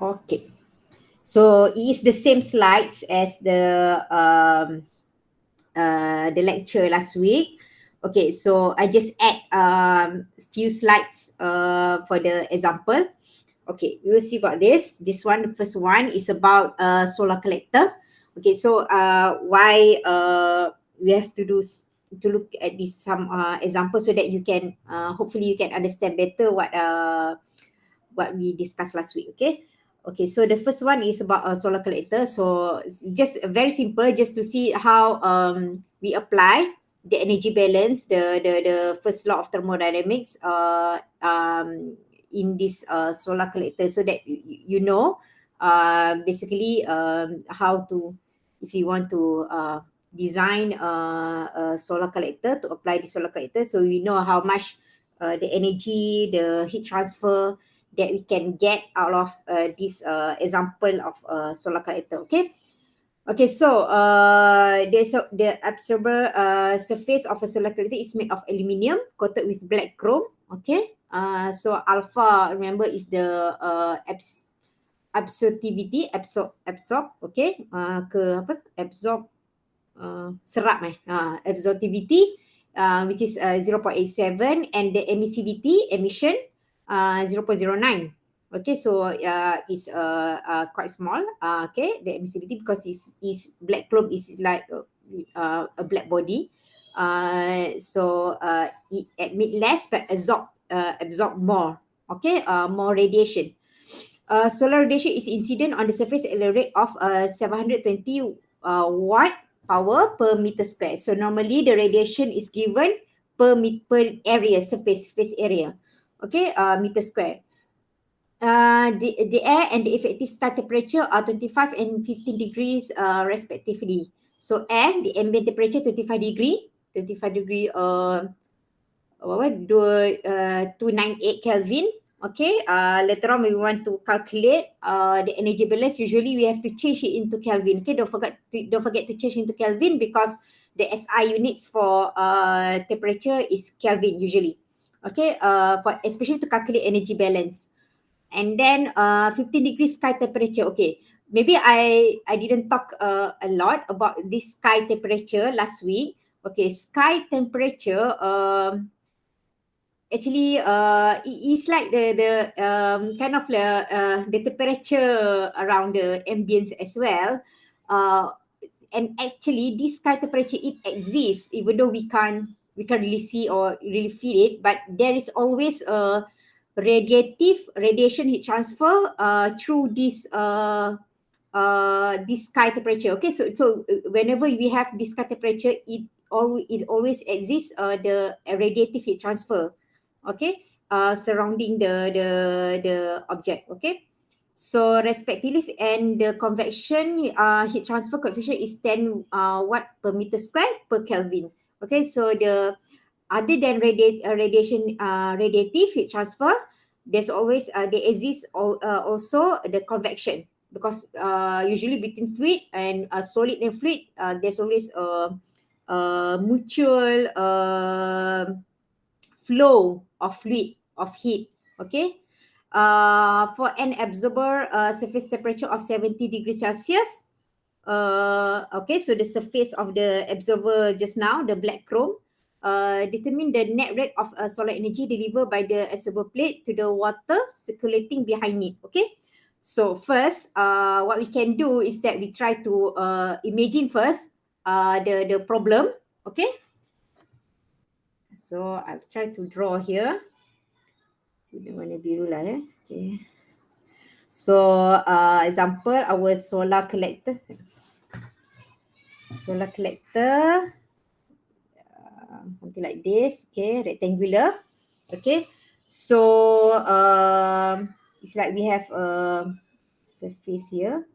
Okay. So it is the same slides as the lecture last week. Okay, so I just add few slides for the example. Okay, we will see about this. This one, the first one is about solar collector. Okay, so why we have to to look at this some example so that you can hopefully you can understand better what we discussed last week. Okay. Okay, so the first one is about a solar collector. So it's just very simple, just to see how we apply the energy balance, the first law of thermodynamics in this solar collector, so that you know basically how to, if you want to design a solar collector, to apply the solar collector, so we know how much the energy, the heat transfer that we can get out of this example of solar collector. Okay. Okay, so the absorber surface of a solar collector is made of aluminium coated with black chrome. Okay. So alpha, remember, is the absorptivity, absorb. Okay. Ke apa? Absorb, serap absorptivity, which is 0.87, and the emissivity, emission, 0.09. Okay, so it's quite small. Okay, the emissivity, because is black chrome is like a black body. So it emit less but absorb more. Okay, more radiation. Solar radiation is incident on the surface at a rate of 720 watt power per meter square. So normally the radiation is given per area, surface area. Okay, meter square. The air and the effective sky temperature are 25 and 15 degrees respectively. So air, the ambient temperature 25 degree what 298 Kelvin. Okay, later on we want to calculate the energy balance. Usually we have to change it into Kelvin. Okay, don't forget to change into Kelvin, because the SI units for temperature is Kelvin usually. Okay, for especially to calculate energy balance. And then 15 degrees sky temperature. Okay, maybe I didn't talk a lot about this sky temperature last week. Okay, sky temperature actually it is like the kind of the temperature around the ambience as well. uh and actually this sky temperature, it exists even though we can't really see or really feel it, but there is always a radiation heat transfer through this sky temperature. Okay, so whenever we have this sky temperature, it always exists the radiative heat transfer. Okay, surrounding the object. Okay, so respectively, and the convection heat transfer coefficient is 10 watt per meter square per Kelvin. Okay, so the other than radiative heat transfer, there's always there exists also the convection, because usually between fluid and solid and fluid, there's always a mutual flow of fluid, of heat. Okay, for an absorber surface temperature of 70 degrees Celsius. Okay, so the surface of the absorber just now, the black chrome, determine the net rate of solar energy delivered by the absorber plate to the water circulating behind it. Okay, so first, what we can do is that we try to imagine first the problem. Okay, so I'll try to draw here. Warna biru lah Okay. So example, our solar collector. Something like this. Okay, rectangular. Okay, so it's like we have a surface here.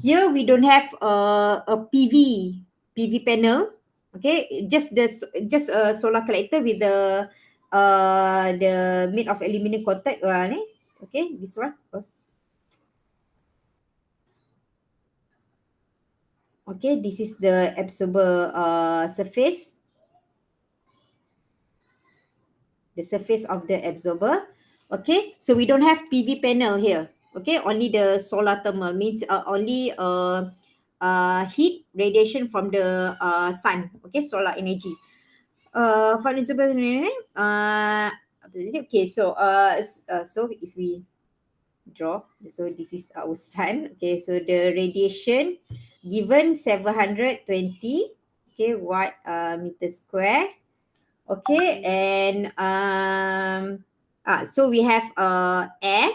Here we don't have a PV panel. Okay, just a solar collector with the made of aluminum coated okay, this one. Okay, this is the absorber surface. The surface of the absorber. Okay, so we don't have PV panel here. Okay, only the solar thermal means only heat radiation from the sun. Okay, solar energy. For example, okay, so so if we draw, so this is our sun. Okay, so the radiation given 720 okay watt meter square. Okay, and so we have air,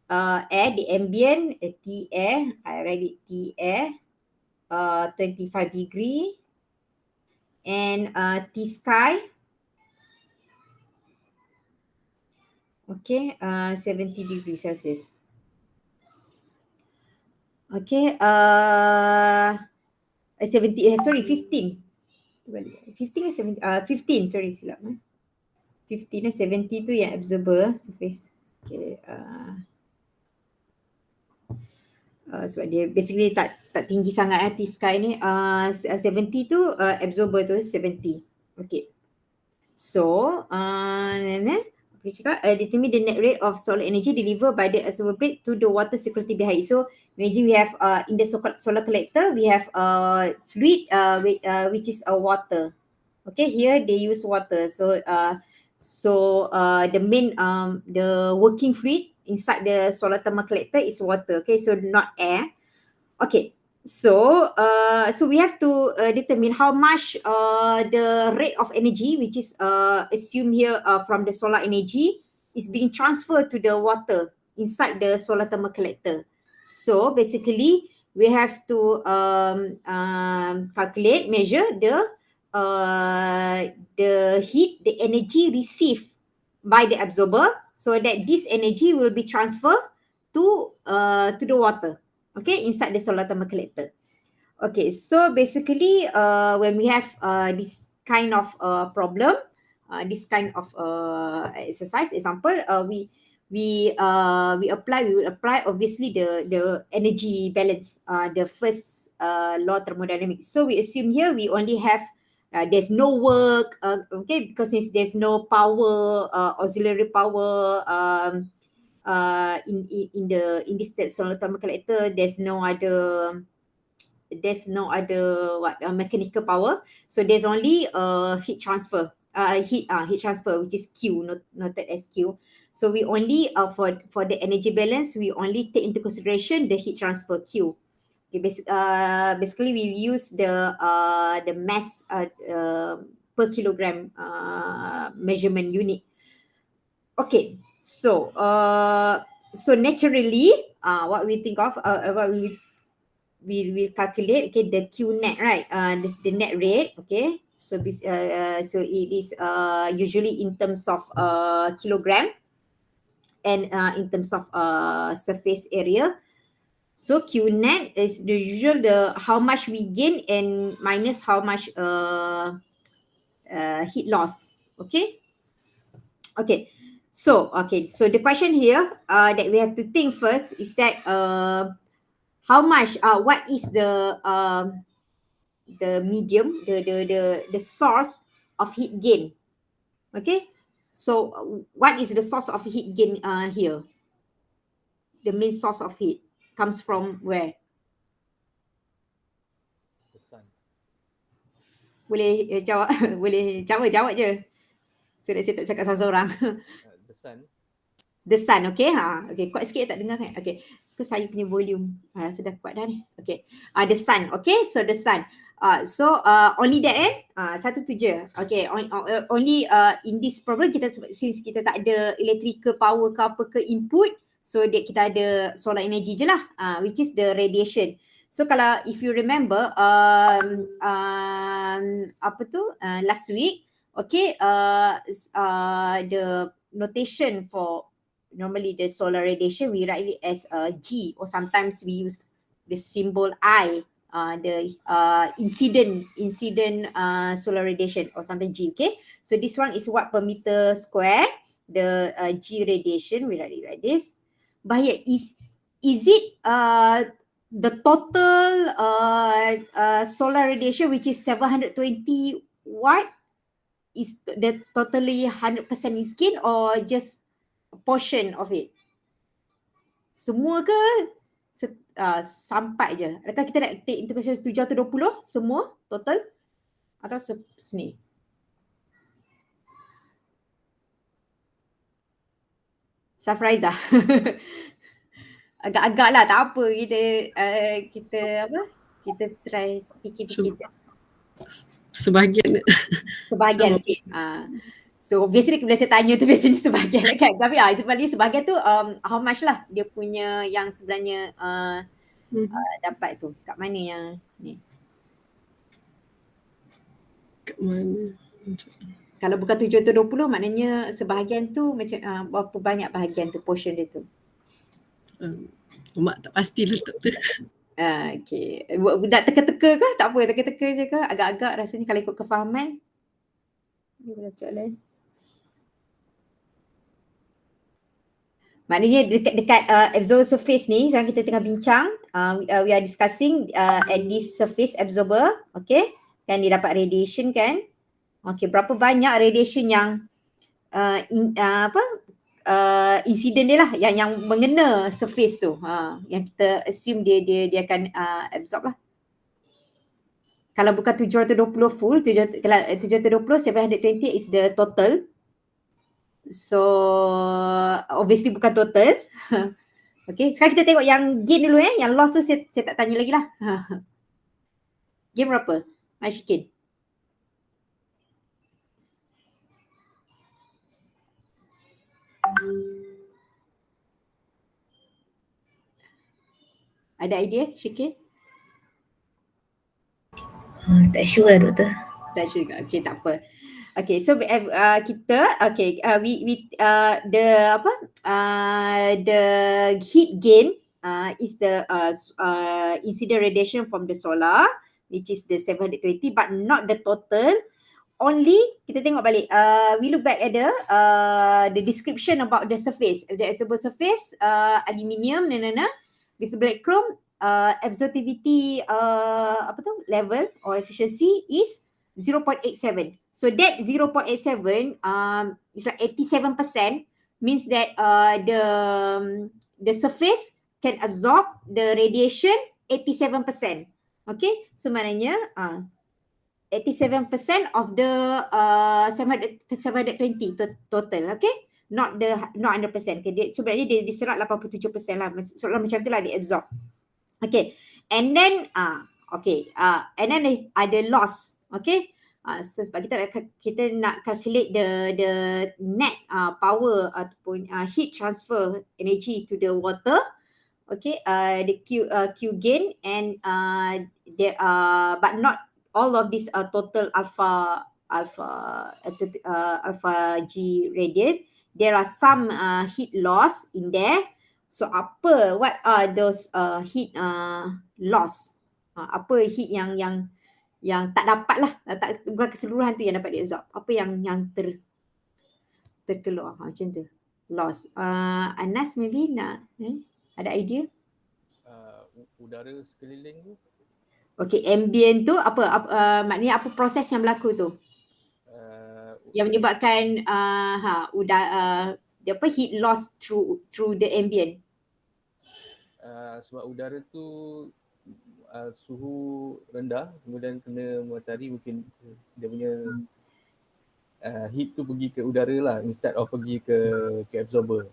the ambient T air. I write it T air, 25 degree, and T sky, okay, 70 degrees Celsius. Okay, 70, sorry, 15. 15 or 70, 15, sorry, silap. 15 dan 70 tu yang observer surface. Okay, sebab dia basically tak tinggi sangat T-sky ni. 70 tu absorber tu 70. Okay. So, apa dia cakap? Determine the net rate of solar energy delivered by the absorber plate to the water circulating behind it. So, imagine we have in the solar collector, we have fluid which is water. Okay, here they use water. So, the main the working fluid inside the solar thermal collector is water. Okay, so not air. Okay, so we have to determine how much the rate of energy, which is assumed here from the solar energy, is being transferred to the water inside the solar thermal collector. So basically, we have to calculate, measure the heat, the energy received by the absorber, so that this energy will be transferred to the water. Okay, inside the solar thermal collector. Okay, so basically, when we have this kind of problem, this kind of exercise, example, we will apply obviously the energy balance, the first law thermodynamics. So we assume here we only have there's no work, okay, because since there's no power, auxiliary power, in this solar thermal collector, there's no other mechanical power, so there's only heat transfer, heat transfer, which is Q, noted as Q. So we only for the energy balance, we only take into consideration the heat transfer Q. Okay, basically we use the mass per kilogram measurement unit. Okay, so naturally, what we think of, what we will calculate, okay, the Q net, right? The net rate, okay. So so it is usually in terms of kilogram, and in terms of surface area. So Q net is the usual, the how much we gain and minus how much heat loss. Okay. Okay. So the question here that we have to think first is that how much what is the medium, the source of heat gain. Okay, so what is the source of heat gain here? The main source of heat comes from where? The sun. Boleh jawab boleh jawab je, so that saya tak cakap seorang-seorang. The sun. The sun, okay. Okay, kuat sikit tak dengar kan? Okay, ke saya punya volume sudah kuat dah ni. Okay, the sun, okay. So the sun, only that satu tu je. Okay, only in this problem, kita since kita tak ada electrical power ke apa ke input, so kita ada solar energy je lah, which is the radiation. So kalau if you remember apa tu last week, okay, the notation for normally the solar radiation, we write it as G, or sometimes we use the symbol I, the incident solar radiation, or something G. Okay, so this one is watt per meter square, the G radiation, we write it like this. But yeah, is it the total solar radiation, which is 720 watt, is the totally 100% is gain, or just portion of it? Semua ke sampai je? Adakah kita nak take into consideration 7 atau 20 semua total? Atau sini? Safraiza. Agak-agak lah, tak apa. Kita apa? Kita try fikir-fikir. Sebahagian. Sebahagian. Okay. So obviously bila saya tanya tu biasanya sebahagian kan. Tapi sebenarnya sebahagian tu how much lah dia punya yang sebenarnya dapat tu. Kat mana yang ni? Kat mana? Kalau bukan 7 atau 20 maknanya sebahagian tu macam berapa banyak bahagian tu portion dia tu? Mak tak pastilah doktor. Okay. Nak teka-teka ke? Tak apa, teka-teka je ke? Agak-agak rasanya kalau ikut kefahaman. Ini boleh soalan. Maknanya dekat absorber surface ni sekarang kita tengah bincang, we are discussing at this surface absorber, okay? Kan dia dapat radiation kan? Okay, berapa banyak radiation yang insiden dia lah yang mengena surface tu, yang kita assume dia akan absorb lah. Kalau bukan 720 full, 720, 720 is the total. So obviously bukan total. Okay, sekarang kita tengok yang gain dulu yang loss tu saya tak tanya lagi lah. Gain berapa? Mashikin. Ada idea, Syikin? Tak sure doktor. Tak sure. Okay, tak apa. Okay, so kita the heat gain is the incident radiation from the solar, which is the 720, but not the total. Only kita tengok balik. We look back at the description about the surface, the absorber surface, aluminium, with black chrome, absorptivity level or efficiency is 0.87. So that 0.87 is like 87%, means that the surface can absorb the radiation 87%. Okay, so maknanya 87% of the 720 total, okay? Not 100%. Okay, sebenarnya dia diserap 87% lah. Soalan macam tu lah dia absorb. Okay, and then and then ada loss. Okay, so sebab kita nak calculate the net power ataupun heat transfer energy to the water. Okay, the Q gain and there but not all of these total alpha G radiant. There are some heat loss in there. So what are those heat loss? Apa heat yang tak dapat lah, bukan keseluruhan tu yang dapat diabsorb. Apa yang terkeluar macam tu, loss. Anas maybe nak ada idea? Udara sekeliling tu. Okay, ambient tu maknanya apa proses yang berlaku tu? Yang menyebabkan heat loss through the ambient. Sebab udara tu suhu rendah, kemudian kena matahari, mungkin dia punya heat tu pergi ke udara lah instead of pergi ke absorber.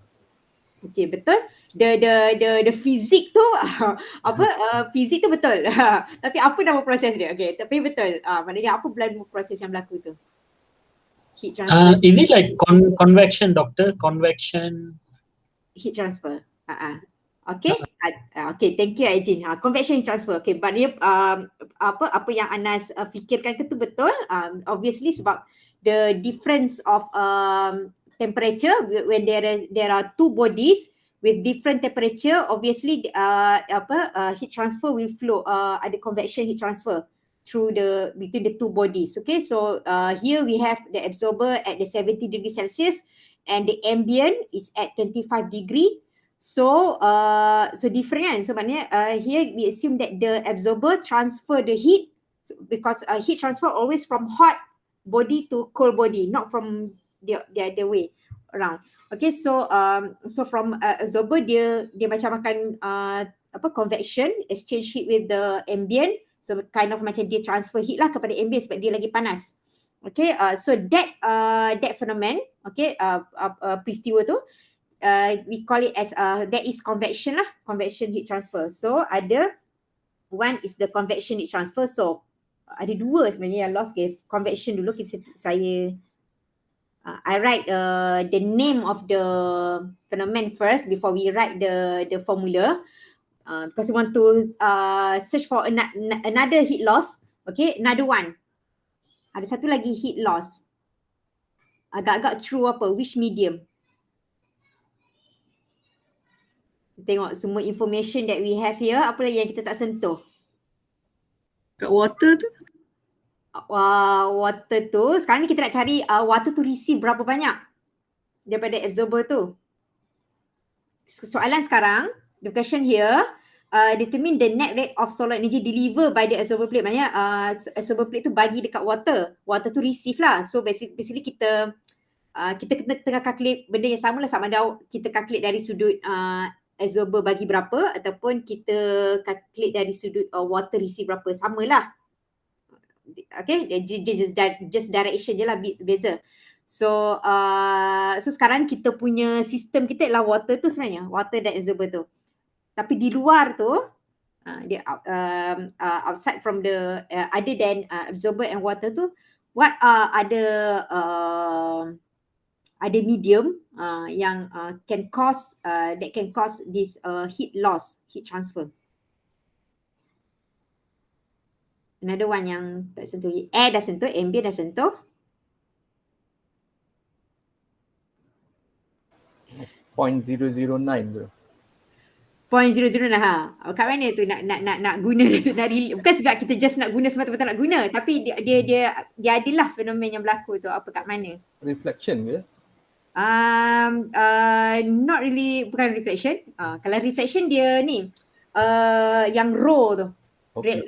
Okay, betul. The physics tu fizik tu betul. Tapi apa nama proses dia? Okay, tapi betul. Maknanya apa proses yang berlaku tu? Heat transfer. Is it like convection, doctor? Convection. Heat transfer. Okay. Okay, thank you Ajin. Convection heat transfer. Okay, maknanya apa yang Anas fikirkan tu betul. Obviously sebab the difference of temperature when there are two bodies with different temperature, obviously heat transfer will flow. Ada convection heat transfer through between the two bodies. Okay, so here we have the absorber at the 70 degrees Celsius and the ambient is at 25 degree. So different kan? So maknanya here we assume that the absorber transfer the heat, because heat transfer always from hot body to cold body, not from the other way. around. Okay, so from absorber dia macam akan convection, exchange heat with the ambient. So kind of macam dia transfer heat lah kepada ambient sebab dia lagi panas. Okay, so that phenomenon, okay, peristiwa tu, we call it as that is convection lah, convection heat transfer. So ada one is the convection heat transfer. So ada dua sebenarnya yang lost. Okay, convection dulu saya I write the name of the phenomenon first before we write the formula. Because we want to search for another heat loss. Okay, another one. Ada satu lagi heat loss. Agak-agak true apa? Which medium? Tengok semua information that we have here. Apa lagi yang kita tak sentuh? Kat water tu. Water tu. Sekarang ni kita nak cari water tu receive berapa banyak daripada absorber tu. Soalan sekarang, the question here, determine the net rate of solar energy delivered by the absorber plate. Maknanya absorber plate tu bagi dekat water. Water tu receive lah. So basically kita kena tengah calculate benda yang sama lah, sama ada kita calculate dari sudut absorber bagi berapa ataupun kita calculate dari sudut water receive berapa. Sama lah. Okay, just direction je lah beza. So sekarang kita punya sistem kita adalah water tu sebenarnya, water dan absorber tu. Tapi di luar tu, dia outside from the other than absorber and water tu, what ada medium yang can cause that can cause this heat loss, heat transfer. Another one yang tak sentuh, air dah sentuh, ambient dah sentuh. 0.009 tu. 0.00 lah. Kat mana tu nak guna tu, bukan sebab kita just nak guna semata-mata nak guna, tapi dia adalah fenomen yang berlaku tu. Apa kat mana? Reflection ke? Not really, bukan reflection. Kalau reflection dia ni yang rho tu. Okay.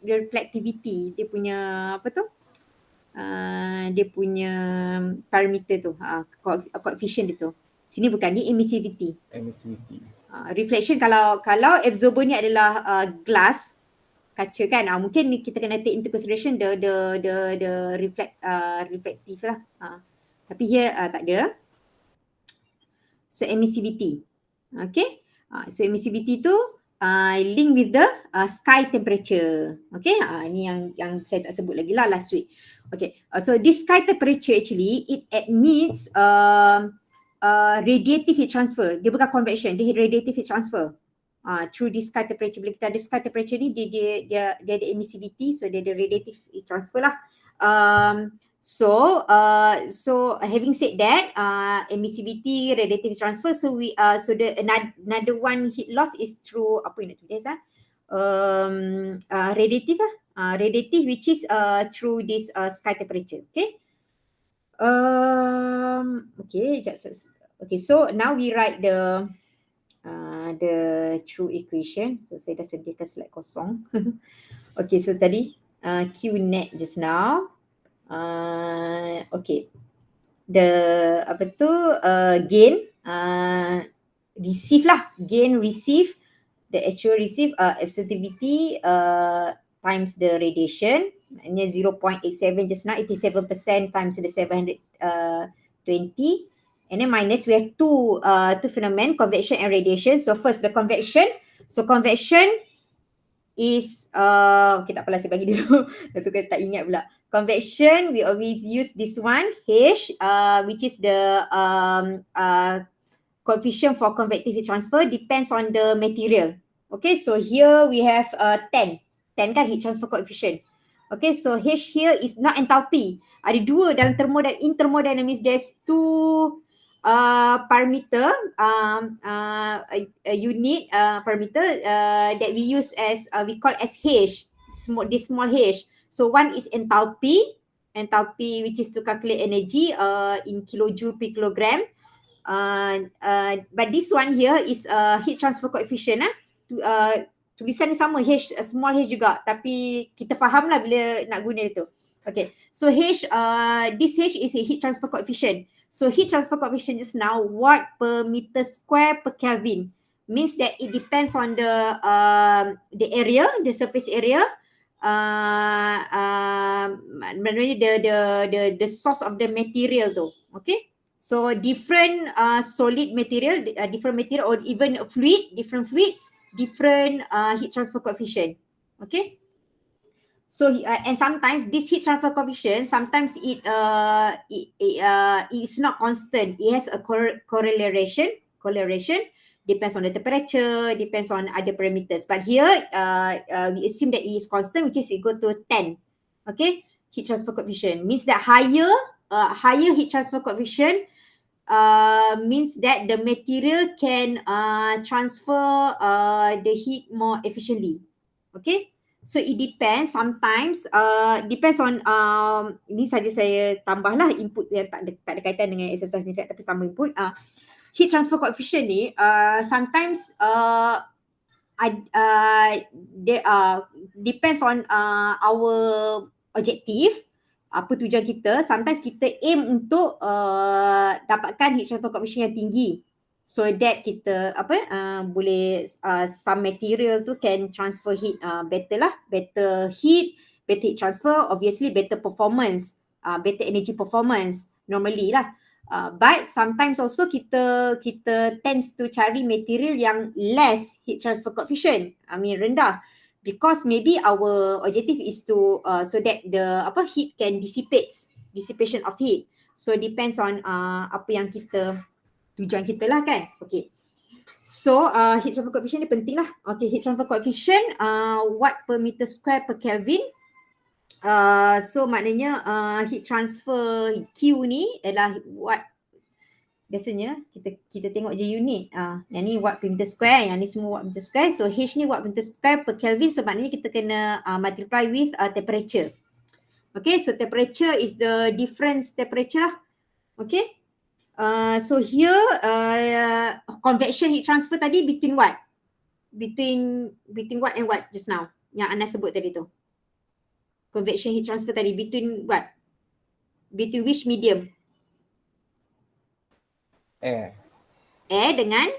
Reflectivity dia punya apa tu? Dia punya parameter tu, coefficient dia tu. Sini bukan, ni emissivity. Emissivity. Reflection kalau absorber ni adalah glass, kaca kan, mungkin kita kena take into consideration the reflective lah. Tapi here tak ada. So emissivity. Okay. So emissivity tu link with the sky temperature. Okay. Ni yang saya tak sebut lagi lah last week. Okay. So this sky temperature actually it admits radiative heat transfer. Dia bukan convection, dia radiative heat transfer. Through this sky temperature. Bila kita ada sky temperature ni, dia ada emissivity, so dia ada radiative heat transfer lah. So having said that, emissivity, radiative transfer, so the another one heat loss is through apa yang nak tulis radiative lah. Radiative which is through this sky temperature. Okay. Okay, so now we write the true equation. So saya dah sediakan slide kosong. Okay, so tadi Q net just now. Okay, the gain receive lah, gain receive, the actual receive absorptivity times the radiation. Maknanya 0.87 just now, 87% times the 720, and then minus we have two phenomenon, convection and radiation. So first the convection. So convection is okay, tak apalah, saya bagi dulu. Tentu kan tak ingat pula. Convection we always use this one H, which is the coefficient for convective heat transfer, depends on the material. Okay, so here we have 10 kan heat transfer coefficient. Okay, so H here is not enthalpy. Ada dua dalam in thermodynamics, there's two parameter, unit parameter that we use as we call as H, this small H. So one is enthalpy which is to calculate energy in kilojoule per kilogram. But this one here is heat transfer coefficient. Tulisan ni sama, H, small H juga, tapi kita faham lah bila nak guna itu. Okay, so this H is a heat transfer coefficient. So heat transfer coefficient just now, watt per meter square per Kelvin, means that it depends on the area, the surface area, the source of the material though. Okay, so different solid material, different material, or even a fluid, different heat transfer coefficient. Okay. So and sometimes this heat transfer coefficient, sometimes it is not constant. It has a correlation. Depends on the temperature, depends on other parameters. But here we assume that it is constant, which is equal to 10. Okay, heat transfer coefficient means that higher heat transfer coefficient means that the material can transfer the heat more efficiently. Okay. So it depends, sometimes depends on ini saja saya tambahlah input yang tak ada kaitan dengan exercise ni, saya tapi tambah input. Heat transfer coefficient ni sometimes depends on our objective, apa tujuan kita. Sometimes kita aim untuk dapatkan heat transfer coefficient yang tinggi, so that kita boleh some material tu can transfer heat better lah, better heat transfer, obviously better performance, better energy performance normally lah. But sometimes also kita tends to cari material yang less heat transfer coefficient, rendah, because maybe our objective is to so that the heat can dissipation of heat. So depends on apa yang tujuan kita lah kan. Okay. So heat transfer coefficient ni penting lah. Okay, heat transfer coefficient watt per meter square per Kelvin. So maknanya heat transfer Q ni adalah watt. Biasanya kita tengok je unit. Yang ni watt per meter square, yang ni semua watt meter square. So H ni watt per meter square per Kelvin. So maknanya kita kena multiply with temperature. Okay, so temperature is the difference temperature lah. Okay. So here convection heat transfer tadi between what? Between what and what just now? Yang Ana sebut tadi tu. Convection heat transfer tadi between what? Between which medium? Air. Air dengan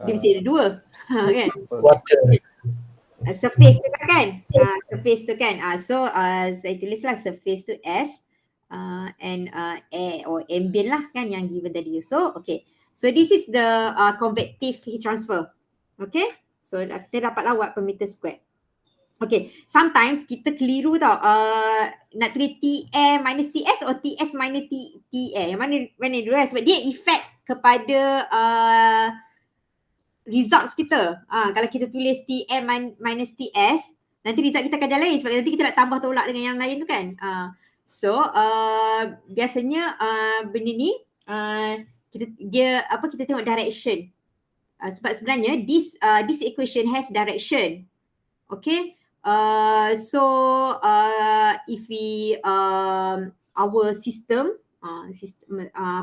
dia mesti ada dua. Kan? Water. Surface tu kan? Surface tu kan. So saya tulislah surface tu S. And air or ambient lah kan yang given tadi. So okay, so this is the convective heat transfer. Okay, so kita dapatlah watt per meter square. Okay, sometimes kita keliru tau, nak tulis T-air minus T-S or T-S minus T-air, yang mana dulu sebab dia effect kepada results kita. Kalau kita tulis T-air minus T-S, nanti result kita akan jalan lain sebab nanti kita nak tambah tolak dengan yang lain tu kan. So biasanya benda ni kita tengok direction. Sebab sebenarnya this equation has direction. Okay. So if we our system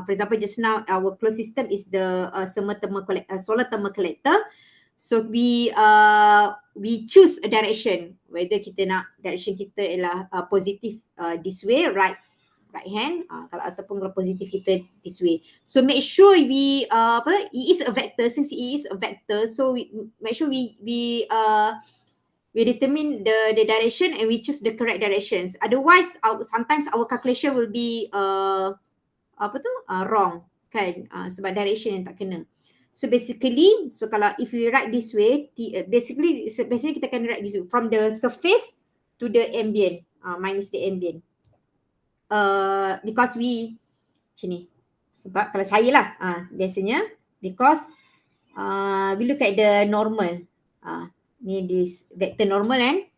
for example just now our closed system is the solar thermal collector. So we choose a direction, whether kita nak direction kita ialah positive this way, right hand, ataupun kalau positif kita this way. So make sure we it is a vector, since it is a vector, so we make sure we determine the direction and we choose the correct directions. Otherwise sometimes our calculation will be wrong kan, sebab direction yang tak kena. So basically, so kalau if we write this way, basically kita akan write this way, from the surface to the ambient, minus the ambient. Because we sini, sebab kalau saya lah biasanya, because we look at the normal, ni this vector normal kan.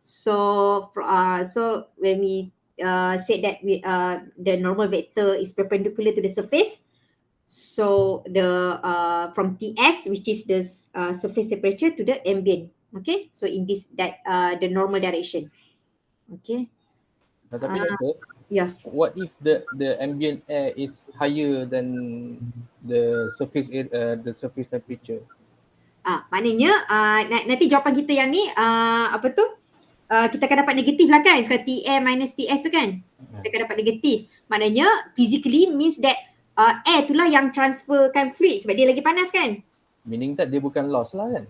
So when we said that the normal vector is perpendicular to the surface, so the from TS, which is the surface temperature, to the ambient. Okay, so in this the normal direction. Okay. Tapi doktor, yeah. What if the ambient air is higher than the surface temperature? Maknanya nanti jawapan kita yang ni kita akan dapat negatif lah kan. Sekarang Tm minus Ts tu kan. Kita akan dapat negatif. Maknanya physically means that air tu lah yang transferkan fluid sebab dia lagi panas kan. Meaning that dia bukan loss lah kan?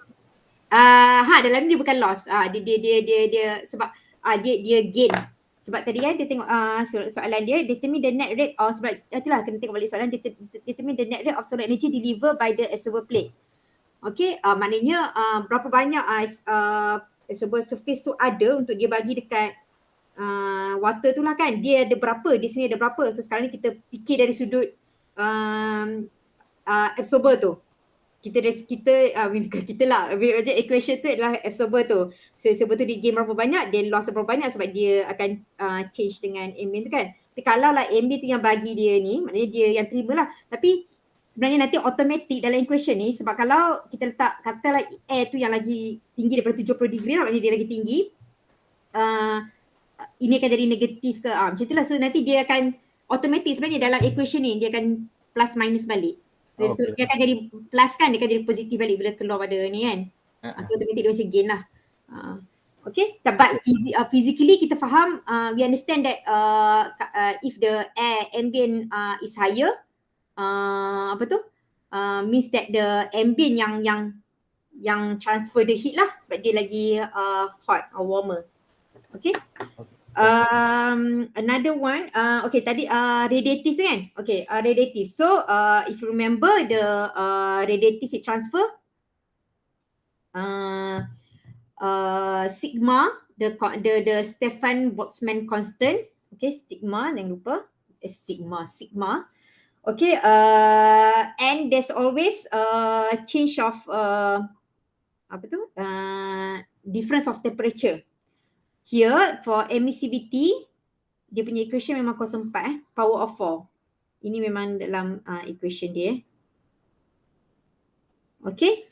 Dalam ni dia bukan loss. Dia sebab dia gain. Sebab tadi kan dia tengok soalan dia determine the net rate of, sebab itulah kena tengok balik soalan, determine the net rate of solar energy delivered by the absorber plate. Okay, maknanya berapa banyak absorber surface tu ada untuk dia bagi dekat water tu lah kan. Dia ada berapa, di sini ada berapa. So sekarang ni kita fikir dari sudut absorber tu. Kita lah, equation tu adalah absorber tu. So absorber tu dia gain berapa banyak, dia loss berapa banyak sebab dia akan change dengan ambient tu kan. Tapi kalau lah ambient tu yang bagi dia ni, maknanya dia yang terima lah. Tapi sebenarnya nanti automatic dalam equation ni, sebab kalau kita letak, katalah air tu yang lagi tinggi daripada 70 degree lah, maknanya dia lagi tinggi, ini akan jadi negatif ke, macam itulah. So nanti dia akan automatic sebenarnya dalam equation ni, dia akan plus minus balik. Dia akan jadi plus kan, dia akan jadi positif balik bila keluar pada ni kan. So automatic dia macam gain lah. Okay, but physically kita faham, we understand that if the air ambient is higher, means that the ambient yang transfer the heat lah sebab dia lagi hot or warmer. Okay. Another one, okay tadi radiative tu kan. Okay, radiative. So if you remember the radiative heat transfer, sigma, the Stefan Boltzmann constant. Okay, sigma, jangan lupa. Sigma. Okay, and there's always change of difference of temperature. Here for emissivity, dia punya equation memang 0.4 power of 4. Ini memang dalam equation dia. Okay.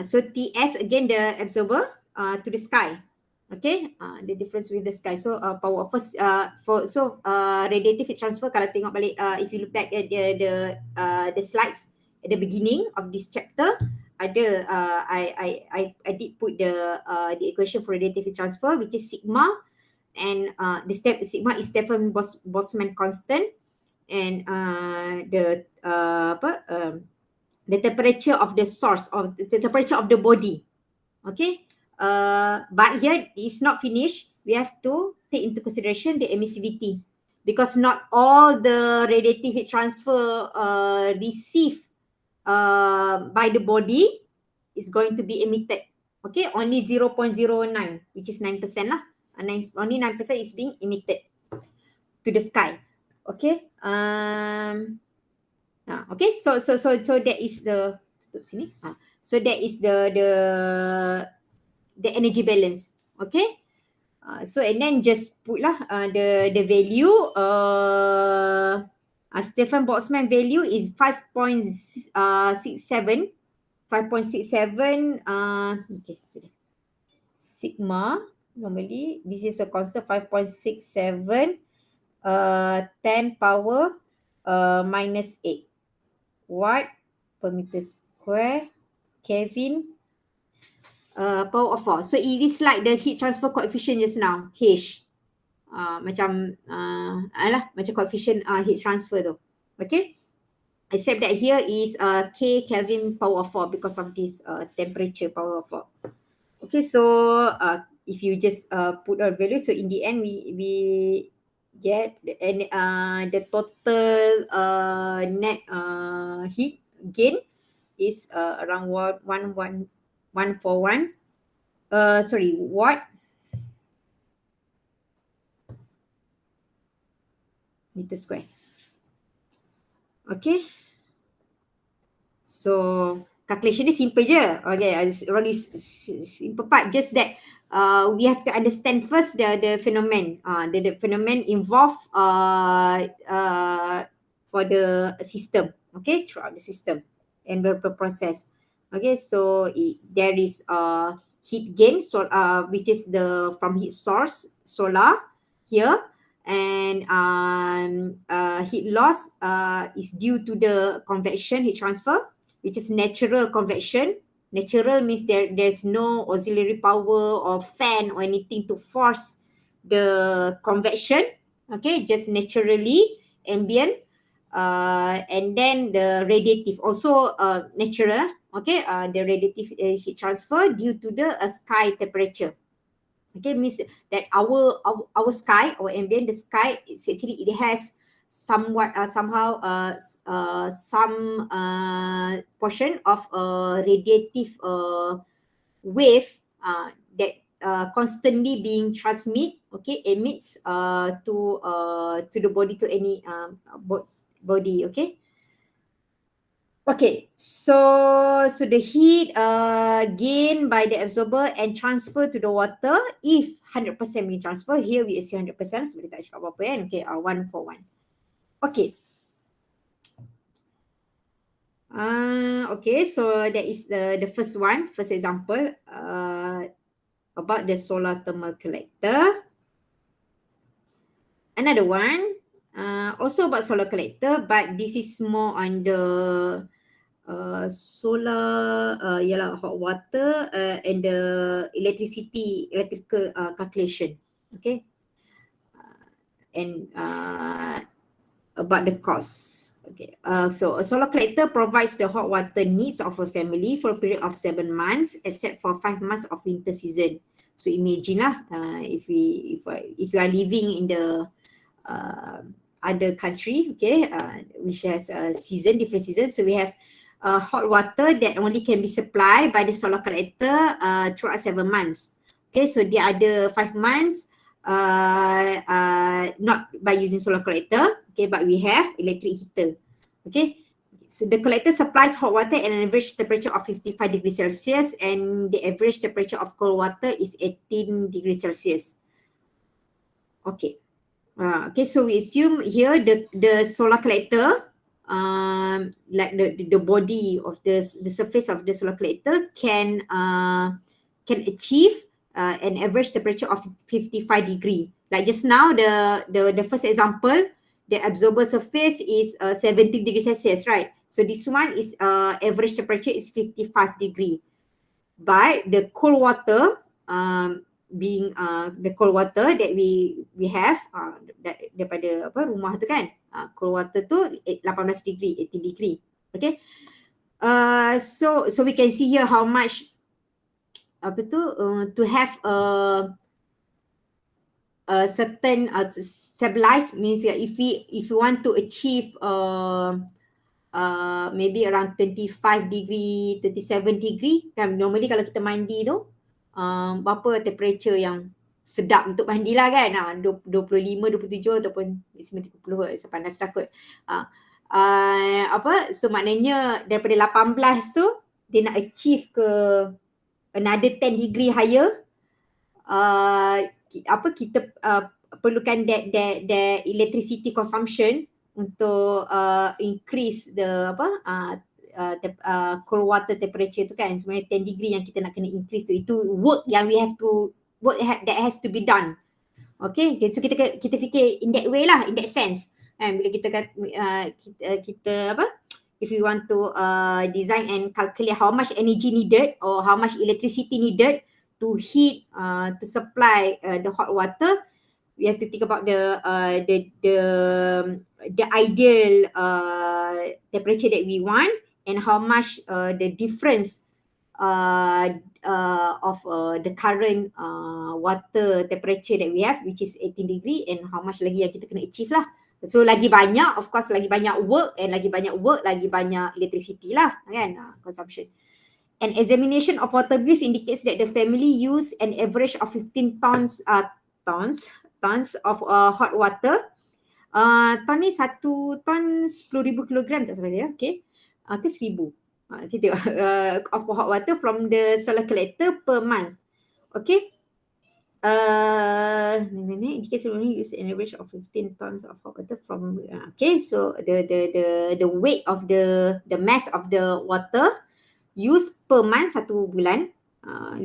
So Ts again the absorber to the sky. Okay. The difference with the sky. So power of radiative heat transfer, kalau tengok balik, if you look back at the slides at the beginning of this chapter, ada I did put the equation for radiative heat transfer, which is sigma, and sigma is Stefan Boltzmann constant, and the temperature of the source of the temperature of the body. Okay, but here it's not finished. We have to take into consideration the emissivity, because not all the radiative heat transfer received by the body is going to be emitted. Okay, only 0.09, which is 9% lah. Only 9% is being emitted to the sky. Okay. Okay. So that is the so that is the energy balance. Okay. So and then just put lah the value. Stefan Boltzmann value is 5.67. 5.67. Okay, sudah. Sigma normally this is a constant 5.67. 10 power minus 8 watt per meter square Kelvin power of 4. So it is like the heat transfer coefficient just now, H. Macam coefficient heat transfer tu. Okay. Except that here is K Kelvin power of 4 because of this temperature power of 4. Okay, so if you just put a value, so in the end we get the total net heat gain is around 141 watt meter square. Okay. So calculation ni simple je. Okay, really simple part. Just that we have to understand first the phenomenon. The phenomenon involved for the system. Okay, throughout the system and the process. Okay, so there is heat gain, which is from heat source solar here. And heat loss, is due to the convection heat transfer, which is natural convection Natural means there's no auxiliary power or fan or anything to force the convection. Okay, just naturally ambient. And then the radiative also natural. Okay, the radiative heat transfer due to the sky temperature. Okay, means that our sky, our ambient, the sky, it's actually, it has somewhat somehow some portion of radiative wave that constantly being transmit, okay, emits to the body, to any body. Okay. Okay, so the heat gained by the absorber and transfer to the water, if 100% being transfer, here we assume 100% sebab dia tak cakap apa-apa kan. Okay, 1 for 1. Okay. Okay, so that is the first one, first example about the solar thermal collector. Another one, also about solar collector, but this is more on the solar, hot water and the electrical calculation. Okay. And about the cost. Okay. So a solar collector provides the hot water needs of a family for a period of 7 months, except for 5 months of winter season. So imagine lah, if you are living in the other country, okay, which has a different seasons. So we have hot water that only can be supplied by the solar collector throughout 7 months. Okay, so the other 5 months not by using solar collector, okay, but we have electric heater. Okay, so the collector supplies hot water at an average temperature of 55 degrees Celsius, and the average temperature of cold water is 18 degrees Celsius. Okay. Okay, so we assume here the solar collector, like the body of the surface of the solar collector can achieve an average temperature of 55 degree. Like just now, the first example, the absorber surface is 17 degrees Celsius, right? So this one is average temperature is 55 degree. But the cold water, being the cold water that we have daripada rumah tu kan, cold water tu 18 degree, 18 degree. Okay. So we can see here how much to have a certain stabilized, means that if we want to achieve maybe around 25 degree, 27 degree kan, normally kalau kita mandi tu berapa temperature yang sedap untuk mandi lah kan, 25, 27 ataupun 30, sepanas takut. So maknanya daripada 18 tu dia nak achieve ke another 10 degree higher, kita perlukan that electricity consumption untuk increase the cold water temperature tu kan. Sebenarnya 10 degree yang kita nak kena increase tu, itu work yang that has to be done. Okay, so kita fikir in that way lah, in that sense. Bila kita if we want to design and calculate how much energy needed or how much electricity needed to heat, to supply the hot water, we have to think about the ideal temperature that we want, and how much the difference of the current water temperature that we have, which is 18 degree, and how much lagi yang kita kena achieve lah. So lagi banyak, of course lagi banyak work, and lagi banyak work, lagi banyak electricity lah kan, consumption. An examination of water bills indicates that the family use an average of 15 tons of hot water. Ton ni 1 ton 10,000 kilogram tak salah dia, okay? Ke 1,000. Kita tengok of hot water from the solar collector per month. Okay. Indicates only use an average of 15 tons of hot water from okay, so the weight of the mass of the water used per month, 1 bulan, 15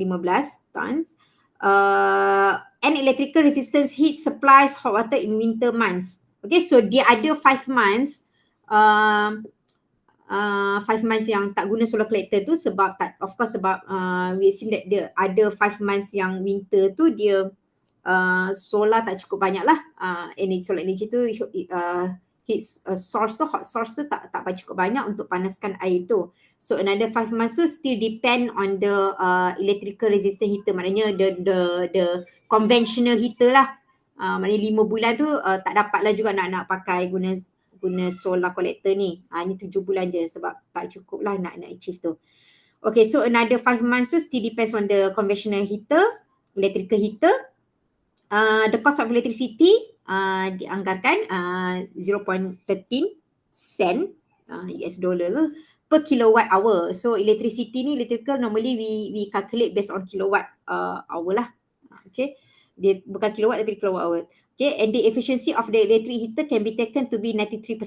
tons. And electrical resistance heat supplies hot water in winter months. Okay, so the other 5 months, 5 months yang tak guna solar collector tu sebab tak, of course sebab we assume that the ada 5 months yang winter tu dia solar tak cukup banyak lah. Solar energy tu heat source tu, hot source tu tak cukup banyak untuk panaskan air tu. So another 5 months tu still depend on the electrical resistant heater, maknanya the conventional heater lah. Maknanya 5 bulan tu tak dapat lah juga nak pakai guna solar collector ni. Ni 7 bulan je sebab tak cukup lah nak achieve tu. Okay, so another 5 months tu still depends on the conventional heater, electrical heater. The cost of electricity dianggarkan 0.13 sen US dollar per kilowatt hour. So electricity ni, electrical normally we calculate based on kilowatt hour lah. Okay, dia bukan kilowatt tapi kilowatt hour. Okay, and the efficiency of the electric heater can be taken to be 93%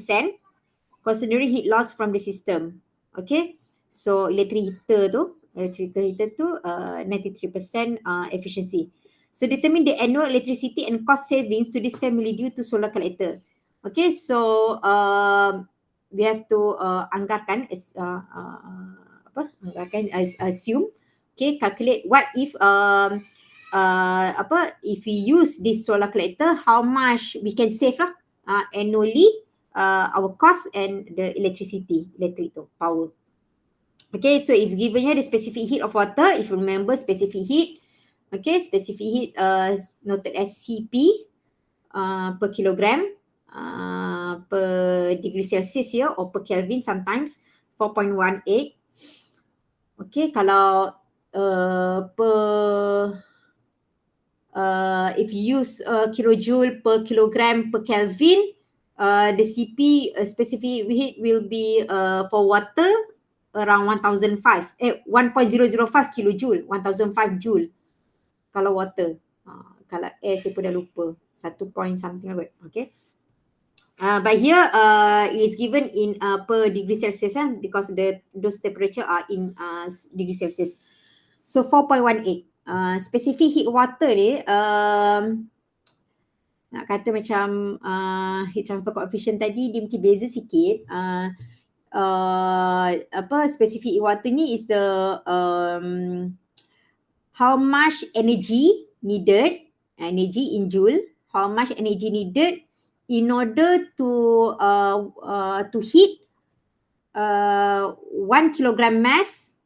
considering heat loss from the system. Okay, so electrical heater tu 93% efficiency. So determine the annual electricity and cost savings to this family due to solar collector. Okay, so we have to anggarkan assume, okay, calculate what if if we use this solar collector, how much we can save lah annually, our cost and the electric power. Okay, so it's given here the specific heat of water. If you remember specific heat, okay, specific heat noted as CP per kilogram per degree Celsius here, or per Kelvin sometimes 4.18. Okay, kalau if you use kilojoule per kilogram per Kelvin, the CP specific heat will be for water around 1,005 kilojoule, 1,005 joule kalau water. Kalau air saya pun dah lupa, 1 point something like that. Okay. But here it is given in per degree Celsius because those temperature are in degree Celsius. So 4.18. Specific heat water ni nak kata macam heat transfer coefficient tadi dia mungkin beza sikit. Specific heat water ni is the how much energy needed, energy in joule, how much energy needed in order to heat 1 kilogram mass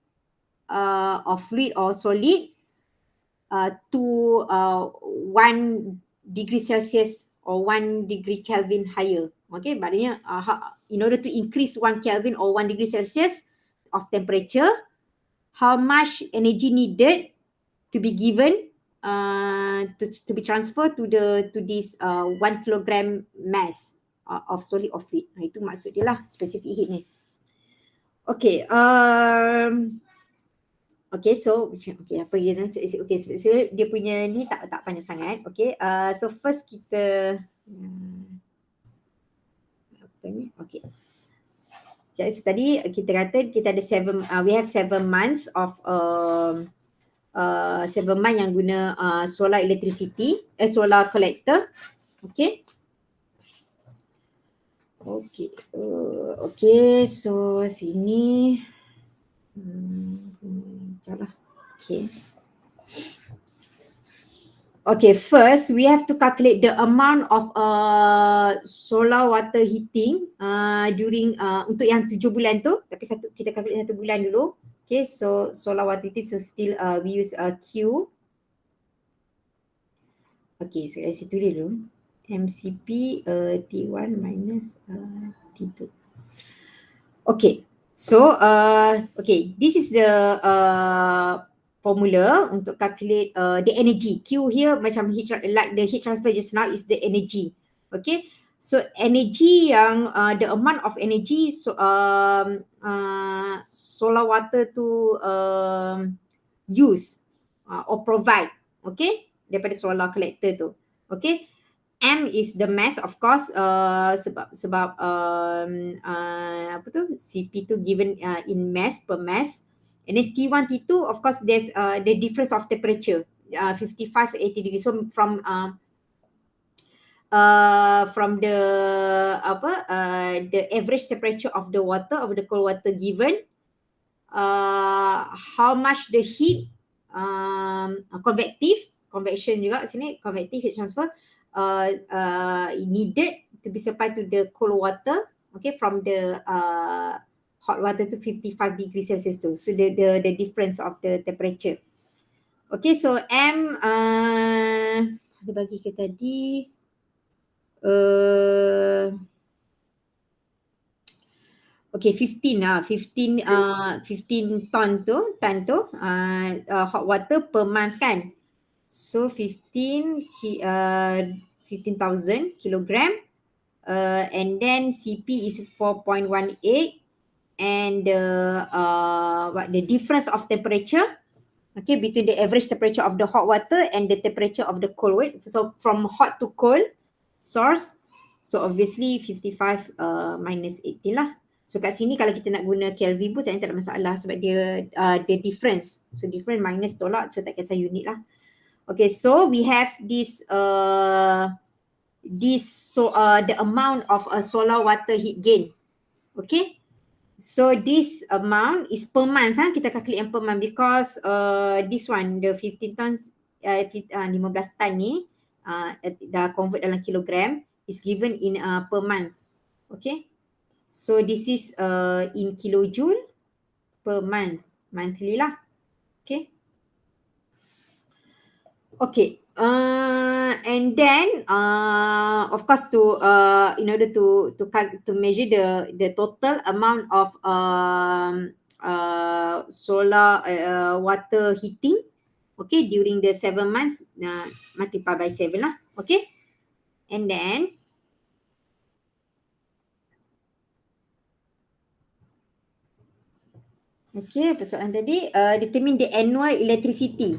of fluid or solid to 1 degree Celsius or 1 degree Kelvin higher. Okay, maknanya in order to increase 1 Kelvin or 1 degree Celsius of temperature, how much energy needed to be given to be transferred to this 1 kilogram mass of solid or fluid. Itu maksud dia lah specific heat ni. Okay, okay, so apa dia dia punya ni tak panjang sangat. Okay, so first kita apa ni? Okay. Jadi so tadi kita kata kita ada we have 7 months of 7 months yang guna solar electricity, solar collector. Okay. Okay. Okay, so sini okay. Okay, first we have to calculate the amount of solar water heating during untuk yang 7 bulan tu, tapi kita calculate 1 bulan dulu. Okay, so solar water heating, so still we use Q. Okay, so saya tulis dulu. MCP T1 minus T2. Okay, so okay, this is the formula untuk calculate the energy. Q here macam like the heat transfer just now is the energy. Okay, so energy yang the amount of energy solar water to use or provide, okay, daripada solar collector tu. Okay, M is the mass, of course, sebab apa tu, CP tu given in mass, per mass. And then T1, T2, of course, there's the difference of temperature, 55 to 80 degrees. So from from the the average temperature of the water, of the cold water given, how much the heat, convection juga sini, convective heat transfer needed to be supplied to the cold water, okay, from the hot water to 55 degrees Celsius tu. So the difference of the temperature. Okay, so M ada bagi ke tadi? Okay, 15 ton tu hot water per month kan. So 15,000 kilogram, and then CP is 4.18, and the difference of temperature, okay, between the average temperature of the hot water and the temperature of the cold water. So from hot to cold source, so obviously 55 minus 18 lah. So kat sini kalau kita nak guna Kelvin pun sebenarnya tak ada masalah sebab dia the difference. So difference minus tolak, so tak kisah unit lah. Okay, so we have this the amount of solar water heat gain. Okay, so this amount is per month. Kita calculate yang per month because this one, the 15 tons, 15 ton ni dah convert dalam kilogram, is given in per month. Okay, so this is in kilojoule per month, monthly lah. Okay. Okay, and then of course to in order to measure the total amount of solar water heating, okay, during the 7 months, multiply by 7 lah, okay, and then okay, persoalan tadi determine the annual electricity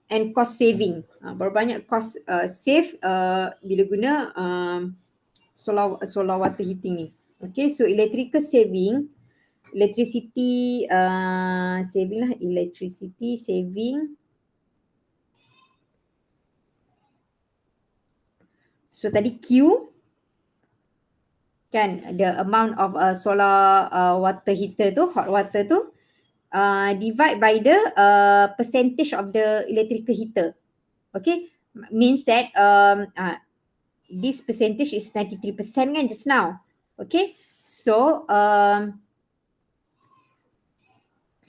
and cost saving. Berapa banyak cost save bila guna solar water heating ni. Okay, so electricity saving lah, electricity saving. So tadi Q kan, the amount of solar water heater tu, hot water tu, divide by the percentage of the electrical heater. Okay, means that this percentage is 93% kan just now. Okay, so macam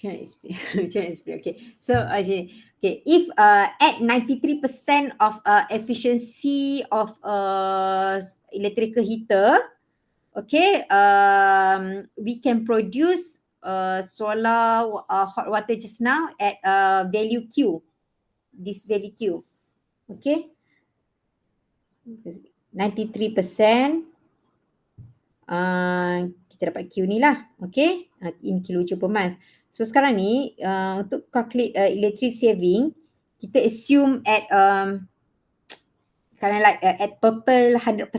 mana explain? Okay, so okay, if at 93% of efficiency of electrical heater, okay, we can produce solar hot water just now at value Q, this value Q. Okay, 93%, kita dapat Q ni lah, okay, in kilojoule per month. So sekarang ni untuk calculate electric saving, kita assume at kind of like at total 100%,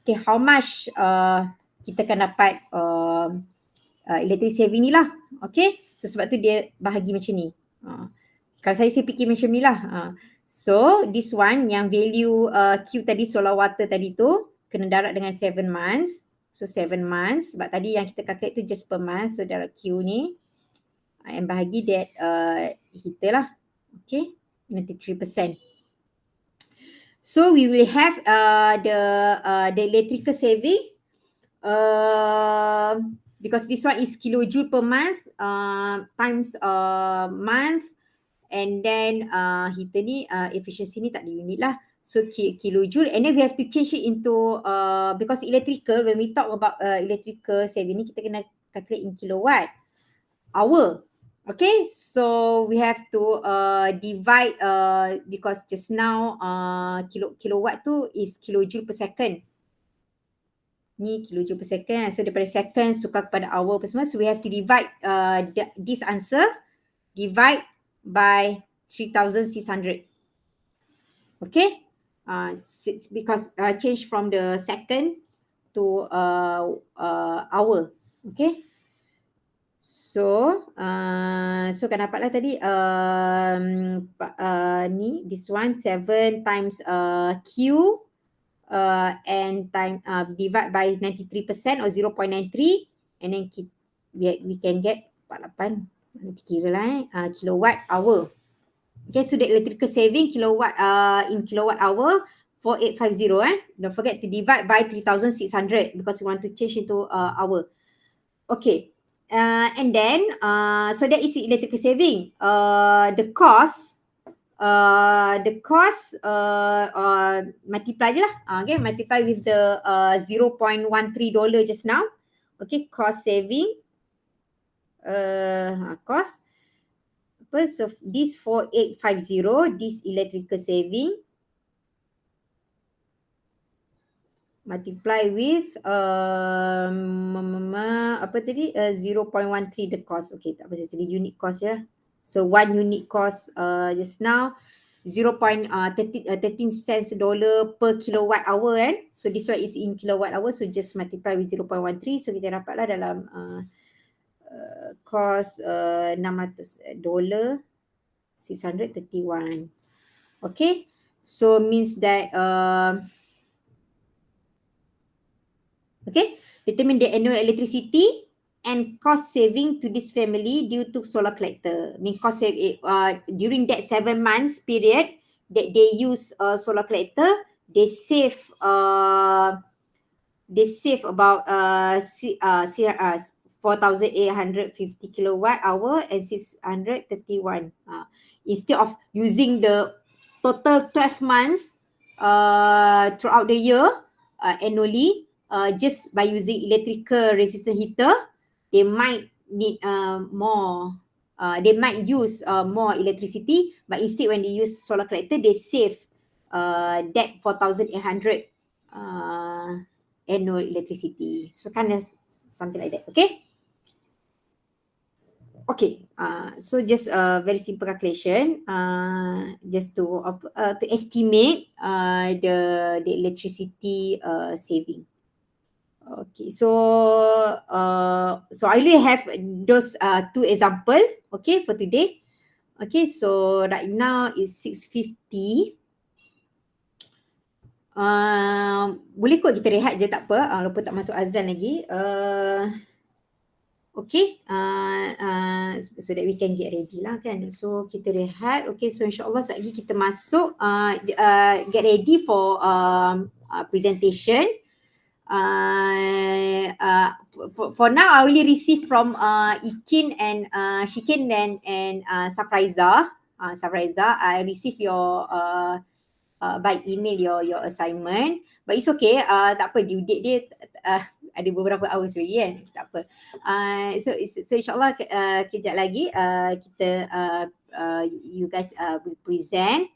okay, how much kita akan dapat electric saving ni lah, okay. So sebab tu dia bahagi macam ni. Kalau saya fikir macam ni lah. So this one yang value Q tadi, solar water tadi tu kena darab dengan 7 months. So 7 months sebab tadi yang kita calculate tu just per month. So darab Q ni and bahagi that heater lah. Okay, 93%. So we will have the electrical saving because this one is kilojoule per month times month, and then heater ni efficiency ni tak ada unit lah. So kilojoule, and then we have to change it into because electrical, when we talk about electrical saving ni kita kena calculate in kilowatt hour. Okay, so we have to divide because just now kilowatt tu is kilojoule per second. Ni kilojoule per second. So daripada seconds tukar kepada hour apa semua. So we have to divide this answer divide by 3,600. Okay, because change from the second to hour. Okay. So kan dapatlah tadi ni this one 7 times Q and time divide by 93% or 0.93, and then we can get 48, nanti kira lah kilowatt hour. Okay, so the electrical saving kilowatt in kilowatt hour 4850. Don't forget to divide by 3600 because we want to change into hour. Okay. And then so that is the electrical saving. The cost multiply je lah. Okay, multiply with the $0.13 just now. Okay, cost saving. Cost. So this 4850, this electrical saving multiply with apa tadi 0.13 the cost. Okay, tak apa, jadi unit cost je. So 1 unit cost just now 0.13 cents dollar per kilowatt hour kan. So this one is in kilowatt hour, so just multiply with 0.13. So kita dapatlah dalam cost $600 631. Okay, so means that okay, determine the annual electricity and cost saving to this family due to solar collector. I mean cost save during that 7 months period that they use solar collector, they save about 4,850 kilowatt hour and 631. Instead of using the total 12 months throughout the year annually, just by using electrical resistant heater, they might need more. They might use more electricity, but instead when they use solar collector, they save that 4,800 annual electricity. So kind of something like that. Okay. Okay, so just a very simple calculation, just to estimate the electricity saving. Okay, so I only have those two example. Okay, for today. Okay, so right now is 6:50. Boleh kot kita rehat je, tak apa. Lupa tak masuk azan lagi. Okay, so that we can get ready lah kan. So kita rehat. Okay, so insyaAllah sekejap lagi kita masuk get ready for presentation. For now, I only receive from Ikin and Shikin and Safraiza. I receive your by email your assignment. But it's okay. Tak apa, due date dia ada beberapa hours lagi kan. Tak apa. So insyaAllah kejap lagi kita you guys will present.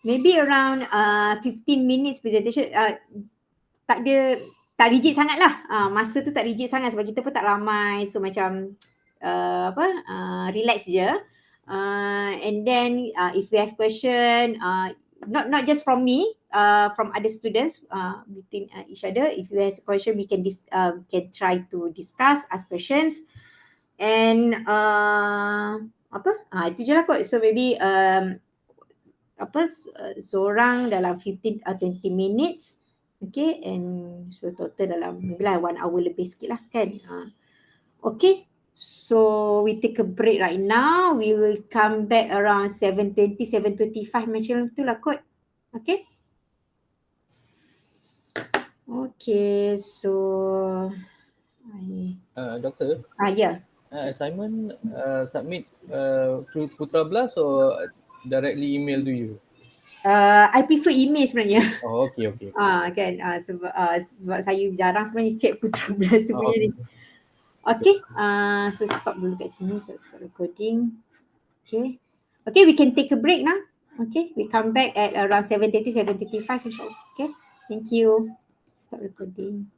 Maybe around 15 minutes presentation. Tak rigid sangat lah. Masa tu tak rigid sangat sebab kita pun tak ramai. So macam relax je. And then if we have question, not just from me, from other students between each other. If you have a question, we can try to discuss, ask questions, and itu je lah kot. So maybe seorang dalam 15 20 minutes, okay, and so total dalam maybe lah 1 hour lebih sikit lah kan. Okay. So we take a break right now. We will come back around 7:20, 7:25 macam tu lah kot. Okay. Okay, so Doktor, yeah. assignment submit through Putra Blast or directly email to you? I prefer email sebenarnya. Oh, okay. Kan sebab saya jarang sebenarnya check Putra Blast tu punya ni. Okay, so stop dulu kat sini. So stop recording. Okay, we can take a break now. Okay, we come back at around 7:30, 7:35 insyaAllah. Okay, thank you. Stop recording.